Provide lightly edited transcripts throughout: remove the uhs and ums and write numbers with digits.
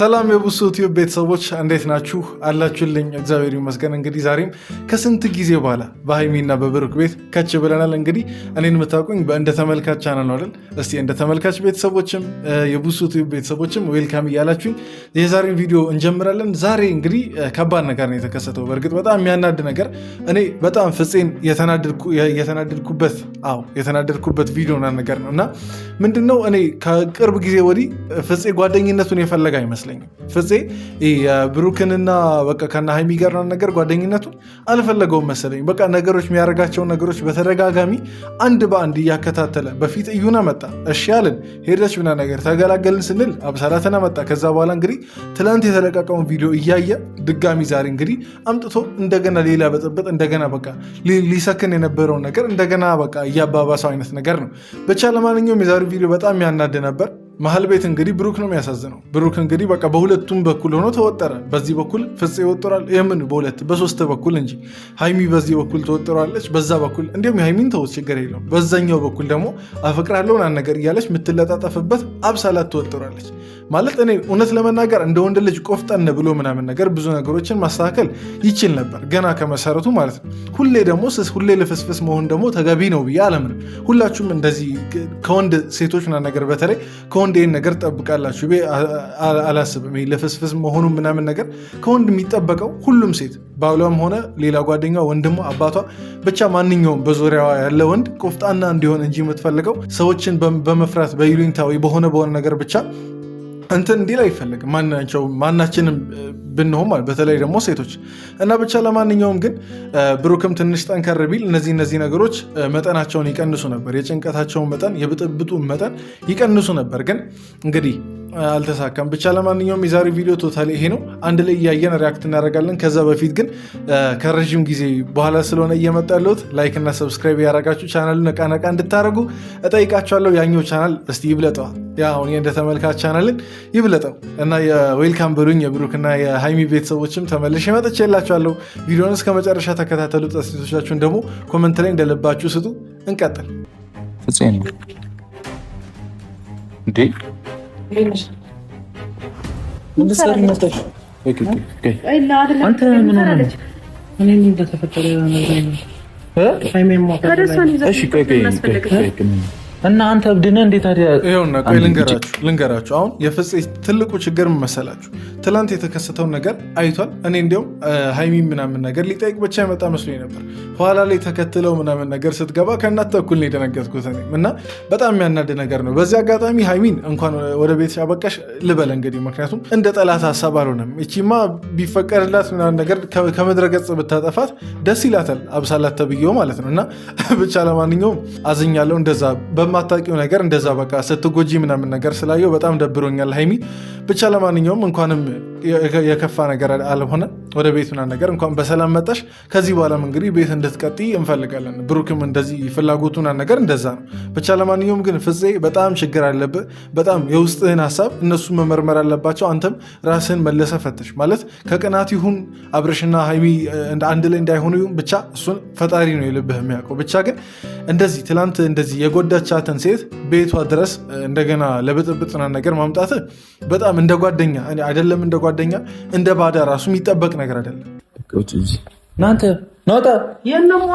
ሰላም የቡሱ ዩቲዩብ ቤተሰቦች እንዴት ናችሁ? አላችሁልኝ? እግዚአብሔር ይመስገን። እንግዲህ ዛሬም ከስንት ጊዜ በኋላ በሀይሚና በብሩክ ቤት ከች ብለናል። እንግዲህ እኔን የምታውቁኝ እንደ ተመልካች ቻናል ነው አይደል? እስቲ እንደ ተመልካች ቤተሰቦችም የቡሱ ዩቲዩብ ቤተሰቦችም ዌልካም እያላችሁኝ የዛሬን ቪዲዮ እንጀምራለን። ዛሬ እንግዲህ ከባድ ነገር ነው የተከሰተው። በእርግጥ በጣም የሚያናድ ነገር፣ እኔ በጣም ፍፄን የተናደድኩበት ቪዲዮ ነገር ነው እና ምንድነው እኔ ከቅርብ ጊዜ ወዲህ ፍፄ ጓደኝነቱን የፈለገ አይመስለኝም። ፍፄ ብሩክንና በቃ ከና ሀይሚ ጋር ነገር ጓደኝነቱን አልፈለገውም መሰለኝ። በቃ ነገሮች የሚያደርጋቸው ነገሮች በተደጋጋሚ አንድ በአንድ እያከታተለ በፊት እዩና መጣ፣ እሺ አልን፣ ሄደች ምና ነገር ተገላገልን ስንል አብሳላትና መጣ። ከዛ በኋላ እንግዲህ ትላንት የተለቀቀውን ቪዲዮ እያየ ድጋሚ ዛሬ እንግዲህ አምጥቶ እንደገና ሌላ በጥብጥ እንደገና በቃ ሊሰክን የነበረውን ነገር እንደገና በቃ እያባባሰው አይነት ነገር ነው። ብቻ ለማንኛውም የዛሬ ቪዲዮ በጣም ያናድ ነበር። መሀል ቤት እንግዲህ ብሩክ ነው የሚያሳዝነው። ብሩክ እንግዲህ በቃ በሁለቱም በኩል ሆኖ ተወጠረ። በዚህ በኩል ፍፄ ይወጥራል፣ የምን በሶስት በኩል እንጂ ሀይሚ በዚህ በኩል ተወጥራለች፣ በዛ በኩል እንዲሁም የሀይሚን ተወት ችግር የለውም። በዛኛው በኩል ደግሞ አፈቅራለሁ ነገር እያለች የምትለጣጠፍበት አብሳላት ትወጥራለች። ማለት እኔ እውነት ለመናገር እንደ ወንድ ልጅ ቆፍጠን ብሎ ምናምን ነገር ብዙ ነገሮችን ማስተካከል ይችል ነበር ገና ከመሰረቱ ማለት ነው። ሁሌ ደግሞ ሁሌ ልፍስፍስ መሆን ደግሞ ተገቢ ነው ብዬ አለምንም። ሁላችሁም እንደዚህ ከወንድ ሴቶች ምናምን ነገር በተለይ ከወንድ ይህን ነገር ጠብቃላችሁ አላስብም። ልፍስፍስ መሆኑ ምናምን ነገር ከወንድ የሚጠበቀው ሁሉም ሴት ባሏም ሆነ ሌላ ጓደኛ፣ ወንድሟ፣ አባቷ ብቻ ማንኛውም በዙሪያዋ ያለ ወንድ ቆፍጣና እንዲሆን እንጂ የምትፈልገው ሰዎችን በመፍራት በይሉኝታ ወይ በሆነ ነገር ብቻ እንትን እንዲል አይፈልግም። ማናችንም ብንሆን ማለት በተለይ ደግሞ ሴቶች እና ብቻ ለማንኛውም ግን ብሩክም ትንሽ ጠንከር ቢል እነዚህ ነገሮች መጠናቸውን ይቀንሱ ነበር። የጭንቀታቸውን መጠን የብጥብጡን መጠን ይቀንሱ ነበር። ግን እንግዲህ አልተሳካም። ብቻ ለማንኛውም የዛሬ ቪዲዮ ቶታሊ ይሄ ነው። አንድ ላይ እያየን ሪያክት እናደርጋለን። ከዛ በፊት ግን ከረዥም ጊዜ በኋላ ስለሆነ እየመጣ ያለሁት ላይክ እና ሰብስክራይብ ያደረጋችሁ ቻናሉን ነቃ እንድታደርጉ እጠይቃችኋለሁ። ያኛው ቻናል እስቲ ይብለጠዋል፣ አሁን እንደ ተመልካች ቻናልን ይብለጠው እና የዌልካም ብሉኝ የብሩክና የሀይሚ ቤተሰቦችም ተመልሼ መጥቼላችኋለሁ። ቪዲዮን እስከ መጨረሻ ተከታተሉ። አስተያየቶቻችሁን ደግሞ ኮመንት ላይ እንደልባችሁ ስጡ። እንቀጥል። ፍፄ ነው እንዴ? እና አንተ እብድነህ እንዴት ታዲያ? ይኸውና ቆይ ልንገራችሁ። አሁን የፍፄ ትልቁ ችግር ምን መሰላችሁ? ትላንት የተከሰተውን ነገር አይቷል። እኔ እንዲያውም ሀይሚ ምናምን ነገር ሊጠይቅ ብቻ የመጣ መስሎኝ ነበር። ኋላ ላይ ተከትለው ምናምን ነገር ስትገባ ከእናንተ እኩል ነው የደነገጥኩት እና በጣም የሚያናድ ነገር ነው። በዚህ አጋጣሚ ሀይሚን እንኳን ወደ ቤት አበቃሽ ልበል እንግዲህ፣ ምክንያቱም እንደ ጠላት ሀሳብ አልሆነም። እቺማ ቢፈቀድላት ምናምን ነገር ከምድረ ገጽ ብታጠፋት ደስ ይላታል፣ አብሳላት ተብዬው ማለት ነው። እና ብቻ ለማንኛውም አዝኛለሁ እንደዛ በማታውቂው ነገር እንደዛ በቃ ስትጎጂ ምናምን ነገር ስላየው በጣም ደብሮኛል ሀይሚ። ብቻ ለማንኛውም እንኳንም የከፋ ነገር አልሆነ፣ ወደ ቤት ምናምን ነገር እንኳን በሰላም መጣሽ። ከዚህ በኋላም እንግዲህ ቤት እንድትቀጥይ እንፈልጋለን። ብሩክም እንደዚህ ፍላጎቱን ነገር እንደዛ ነው። ብቻ ለማንኛውም ግን ፍፄ በጣም ችግር አለብህ። በጣም የውስጥህን ሀሳብ እነሱ መመርመር አለባቸው። አንተም ራስህን መለሰ ፈትሽ። ማለት ከቅናት ይሁን አብርሽና ሀይሚ አንድ ላይ እንዳይሆኑ ይሁን ብቻ እሱን ፈጣሪ ነው የልብህ የሚያውቀው። ብቻ ግን እንደዚህ ትላንት እንደዚህ የጎዳቻትን ሴት ቤቷ ድረስ እንደገና ለብጥብጥ ነገር ማምጣት በጣም እንደ ጓደኛ አይደለም፣ እንደ ጓደኛ እንደ ባዳ ራሱ የሚጠበቅ ነገር አይደለም። እናንተ ናውጣ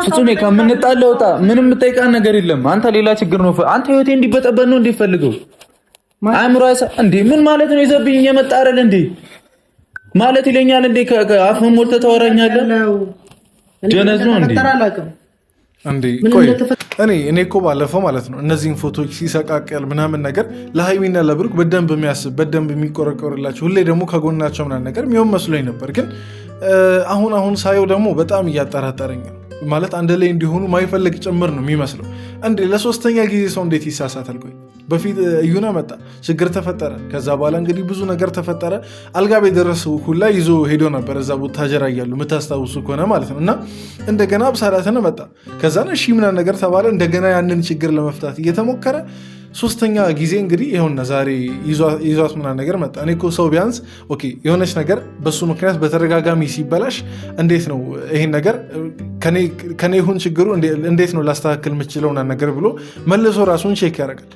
ፍጹም ከምንጣለው ወጣ። ምንም የምጠይቃን ነገር የለም። አንተ ሌላ ችግር ነው። አንተ ህይወቴ እንዲበጠበጥ ነው እንዲፈልገው አእምሮ እንዴ? ምን ማለት ነው? ይዘብኝ የመጣ አይደል እንዴ ማለት ይለኛል እንዴ? አፍህን ሞልተህ ታወራኛለህ። ጀነዝ ነው እንዴ? እንዴ ቆይ እኔ እኮ ባለፈው ማለት ነው እነዚህን ፎቶዎች ሲሰቃቀል ምናምን ነገር ለሀይሚና ለብሩክ በደንብ የሚያስብ በደንብ የሚቆረቆርላቸው ሁሌ ደግሞ ከጎናቸው ምናምን ነገር የሚሆን መስሎኝ ነበር። ግን አሁን ሳየው ደግሞ በጣም እያጠራጠረኝ ነው። ማለት አንድ ላይ እንዲሆኑ ማይፈልግ ጭምር ነው የሚመስለው። እንዴ ለሶስተኛ ጊዜ ሰው እንዴት ይሳሳታል? ቆይ በፊት እዩና መጣ፣ ችግር ተፈጠረ። ከዛ በኋላ እንግዲህ ብዙ ነገር ተፈጠረ። አልጋ ቤት ደረሰው ሁላ ይዞ ሄዶ ነበር እዛ ቡታጀራ እያሉ የምታስታውሱ ከሆነ ማለት ነው። እና እንደገና አብሳላትን መጣ። ከዛ እሺ ምናምን ነገር ተባለ። እንደገና ያንን ችግር ለመፍታት እየተሞከረ ሶስተኛ ጊዜ እንግዲህ ይኸውና ዛሬ ይዟት ምናምን ነገር መጣ። እኔ እኮ ሰው ቢያንስ ኦኬ የሆነች ነገር በሱ ምክንያት በተደጋጋሚ ሲበላሽ እንዴት ነው ይሄን ነገር ከኔ ይሁን ችግሩ እንዴት ነው ላስተካክል የምችለው ምናምን ነገር ብሎ መልሶ ራሱን ቼክ ያደርጋል።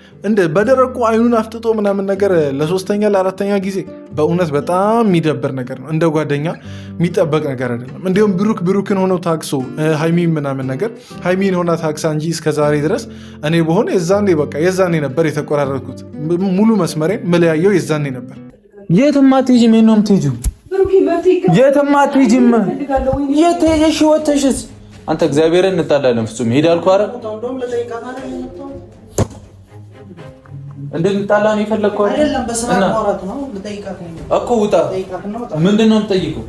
በደረቁ አይኑን አፍጥጦ ምናምን ነገር ለሶስተኛ ለአራተኛ ጊዜ በእውነት በጣም የሚደብር ነገር ነው። እንደ ጓደኛ የሚጠበቅ ነገር አይደለም። እንዲሁም ብሩክን ሆነው ታክሶ ሀይሚ ምናምን ነገር ሀይሚን ሆና ታክሳ እንጂ እስከዛሬ ድረስ እኔ በሆነ የዛኔ ነበር የተቆራረጥኩት። ሙሉ መስመሬን መለያየው የዛኔ ነበር። የትም አትሄጂም። ነው የምትሄጂው? የትም አትሄጂም። የት ሄደሽ ወተሽስ? አንተ እግዚአብሔርን እንጣላለን። ፍጹም ሄድ አልኩህ አይደል? እንድንጣላ ነው የፈለግከው አይደለም? በስርዓት ማውራት ነው። ልጠይቃት ነው እኮ። ውጣ። ምንድን ነው የምጠይቀው?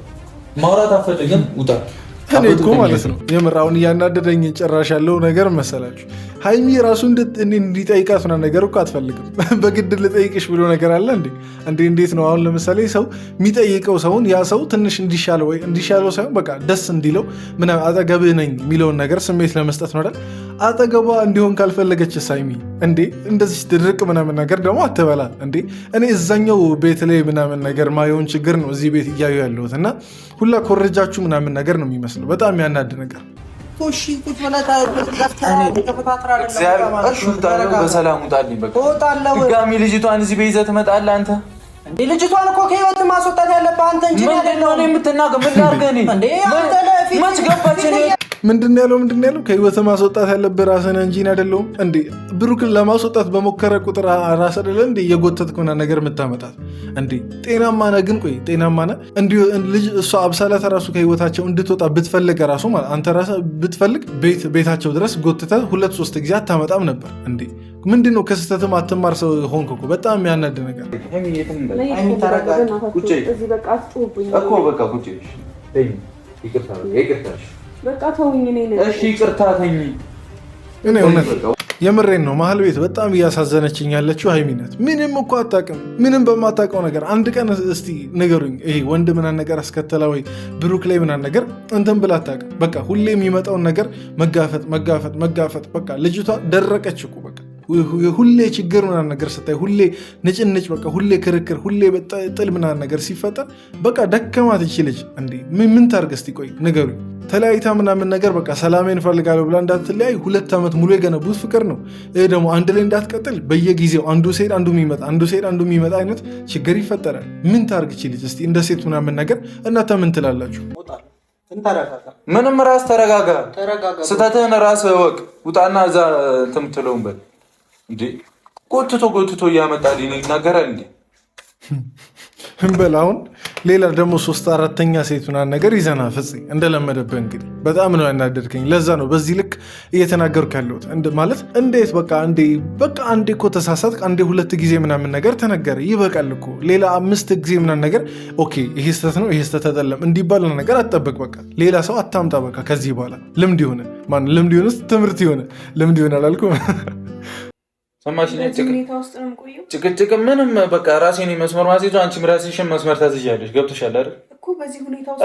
ማውራት አትፈልግም? ውጣ። እኔ እኮ ማለት ነው የምራውን እያናደደኝ ጭራሽ ያለው ነገር መሰላችሁ ሀይሚ ራሱ እንዲጠይቃት ምናምን ነገር እኮ አትፈልግም። በግድ ልጠይቅሽ ብሎ ነገር አለ እንዴ? እንዴት ነው አሁን ለምሳሌ ሰው የሚጠይቀው ሰውን ያ ሰው ትንሽ እንዲሻለው ሳይሆን በቃ ደስ እንዲለው ምናምን አጠገብህ ነኝ የሚለውን ነገር ስሜት ለመስጠት ነው አይደል? አጠገቧ እንዲሆን ካልፈለገችስ ሀይሚ እንዴ እንደዚህ ድርቅ ምናምን ነገር ደግሞ አትበላ እንዴ? እኔ እዛኛው ቤት ላይ ምናምን ነገር ማየውን ችግር ነው እዚህ ቤት እያዩ ያለሁት እና ሁላ ኮረጃችሁ ምናምን ነገር ነው የሚመስለው። በጣም ያናድ ነገር። በሰላም ውጣልኝ። ድጋሚ ልጅቷን እዚህ ቤት ይዘህ ትመጣለህ አንተ? ልጅቷን እኮ ከህይወት ማስወጣት ያለብህ አንተ እንጂ ነው የምትናገር። ምን ላድርግ እኔ? መች ገባች? ምንድን ያለው ከህይወት ማስወጣት ያለብህ ራስህን እንጂ አይደለሁም እንዴ? ብሩክን ለማስወጣት በሞከረ ቁጥር ራስ አይደለ እንዴ የጎተትኩና ነገር የምታመጣት እንዴ? ጤናማ ነህ ግን? ቆይ ጤናማ ነህ? እንዲሁ ልጅ እሷ አብሳላት ራሱ ከህይወታቸው እንድትወጣ ብትፈልግ ራሱ ማለት አንተ ራስህ ብትፈልግ ቤታቸው ድረስ ጎትተህ 2-3 ጊዜ አታመጣም ነበር እንዴ? ምንድን ነው ከስህተትም አትማር ሰው ሆንክ እኮ። በጣም የሚያናድ ነገር። የምሬን ነው። መሀል ቤት በጣም እያሳዘነችኝ ያለችው ሀይሚ ናት። ምንም እኮ አታውቅም። ምንም በማታውቀው ነገር አንድ ቀን እስቲ ንገሩኝ። ይሄ ወንድ ምናምን ነገር አስከተላ ወይ ብሩክ ላይ ምናምን ነገር እንትን ብላ አታውቅም። በቃ ሁሌ የሚመጣውን ነገር መጋፈጥ። በቃ ልጅቷ ደረቀች እኮ በቃ ሁሌ ችግር ምናምን ነገር ስታይ፣ ሁሌ ንጭንጭ፣ በቃ ሁሌ ክርክር፣ ሁሌ ጥል ምናምን ነገር ሲፈጠር በቃ ደከማት ይቺ ልጅ። እንዴ ምን ታርግ እስቲ? ቆይ ንገሩኝ። ተለያይታ ምናምን ነገር በቃ ሰላሜን እፈልጋለሁ ብላ እንዳትለያይ 2 ዓመት ሙሉ የገነቡት ፍቅር ነው። ይህ ደግሞ አንድ ላይ እንዳትቀጥል በየጊዜው አንዱ ሴት አንዱ የሚመጣ አይነት ችግር ይፈጠራል። ምን ታርግ ይቺ ልጅ እስቲ? እንደ ሴት ምናምን ነገር እናንተ ምን ትላላችሁ? ምንም ራስ ተረጋጋ። ስተትህን ራስ እወቅ። ውጣና እዛ እንትን የምትለውን በል እንዴ። ጎትቶ እያመጣልኝ ይናገራል እንዴ? በል አሁን ሌላ ደግሞ 3-4ኛ ሴት ምናምን ነገር ይዘና ፍፄ እንደለመደብህ እንግዲህ በጣም ነው ያናደድከኝ። ለዛ ነው በዚህ ልክ እየተናገርኩ ያለሁት። ማለት እንዴት በቃ አንዴ እኮ ተሳሳትክ፣ አንዴ 2 ጊዜ ምናምን ነገር ተነገረ ይበቃል እኮ። ሌላ 5 ጊዜ ምናምን ነገር ኦኬ ይሄ ስህተት ነው ይሄ ስህተት አይደለም እንዲባል ነገር አትጠብቅ። በቃ ሌላ ሰው አታምጣ። በቃ ከዚህ በኋላ ልምድ ይሆነ ትምህርት ይሆነ ልምድ ይሆነ አላልኩም? ሰማሽ? ጭቅጭቅ ምንም በቃ ራሴን መስመር ማስይዙ አንቺም ራስሽን መስመር ታዝዣለሽ። ገብቶሻል አይደል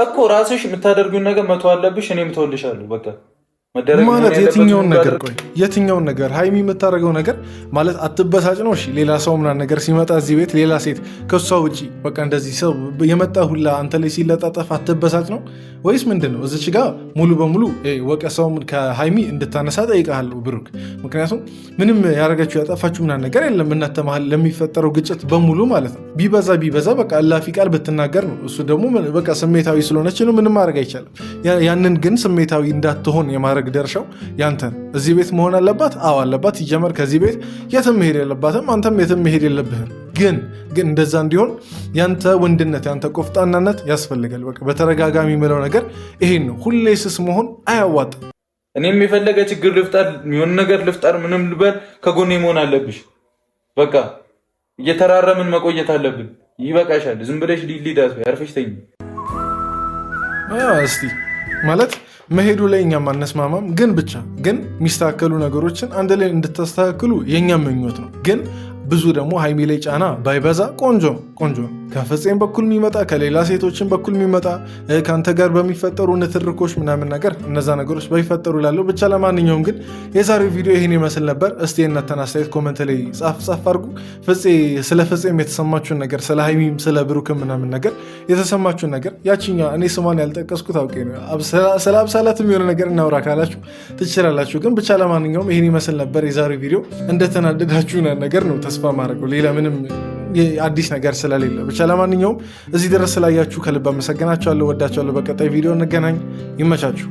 እኮ ራስሽ የምታደርጊውን ነገር መተው አለብሽ። እኔም እተውልሻለሁ በቃ ማለት የትኛውን ነገር ሀይሚ የምታደርገው ነገር ማለት አትበሳጭ ነው። እሺ ሌላ ሰው ምናምን ነገር ሲመጣ እዚህ ቤት ሌላ ሴት ከሷ ውጭ በቃ እንደዚህ ሰው የመጣ ሁላ አንተ ላይ ሲለጣጠፍ አትበሳጭ ነው ወይስ ምንድን ነው? እዚች ጋር ሙሉ በሙሉ ወቀሳውን ከሀይሚ እንድታነሳ ጠይቃለሁ ብሩክ። ምክንያቱም ምንም ያደረገችው ያጠፋችሁ ምናምን ነገር የለም። እናንተ መሀል ለሚፈጠረው ግጭት በሙሉ ማለት ነው ቢበዛ በቃ እላፊ ቃል ብትናገር ነው። እሱ ደግሞ በቃ ስሜታዊ ስለሆነች ነው ምንም ማድረግ አይቻልም። ያንን ግን ስሜታዊ እንዳትሆን የማድረግ ደርሻው ያንተ እዚህ ቤት መሆን አለባት። አዎ አለባት። ይጀመር ከዚህ ቤት የትም መሄድ የለባትም። አንተም የትም መሄድ የለብህም። ግን እንደዛ እንዲሆን ያንተ ወንድነት ያንተ ቆፍጣናነት ያስፈልጋል። በቃ በተረጋጋሚ የምለው ነገር ይሄን ነው። ሁሌ ስስ መሆን አያዋጣም። እኔም የፈለገ ችግር ልፍጠር የሚሆን ነገር ልፍጠር ምንም ልበል ከጎኔ መሆን አለብሽ። በቃ እየተራረምን መቆየት አለብን። ይበቃሻል። ዝም ብለሽ ሊዳት ያርፈሽ ተኝ። እስቲ ማለት መሄዱ ላይ እኛም አነስማማም፣ ግን የሚስተካከሉ ነገሮችን አንድ ላይ እንድታስተካክሉ የእኛም ምኞት ነው። ግን ብዙ ደግሞ ሀይሚ ላይ ጫና ባይበዛ ቆንጆ ነው። ከፍፄም በኩል የሚመጣ ከሌላ ሴቶችን በኩል የሚመጣ ከአንተ ጋር በሚፈጠሩ ንትርኮች ምናምን ነገር እነዛ ነገሮች ባይፈጠሩ ላለው ብቻ። ለማንኛውም ግን የዛሬው ቪዲዮ ይህን ይመስል ነበር። እስቲ የእናንተን አስተያየት ኮመንት ላይ ጻፍ አድርጉ። ስለ ፍፄም የተሰማችሁን ነገር፣ ስለ ሀይሚም ስለ ብሩክም ምናምን ነገር የተሰማችሁን ነገር ያችኛ እኔ ስሟን ያልጠቀስኩት አውቄ ነው። ስለ አብሳላትም የሆነ ነገር እናውራ ካላችሁ ትችላላችሁ። ግን ብቻ ለማንኛውም ይህን ይመስል ነበር የዛሬው ቪዲዮ። እንደተናደዳችሁ ነገር ነው ተስፋ ማድረገው፣ ሌላ ምንም አዲስ ነገር ስለሌለ። ብቻ ለማንኛውም እዚህ ድረስ ስላያችሁ ከልብ አመሰግናችኋለሁ፣ ወዳችኋለሁ። በቀጣይ ቪዲዮ እንገናኝ። ይመቻችሁ።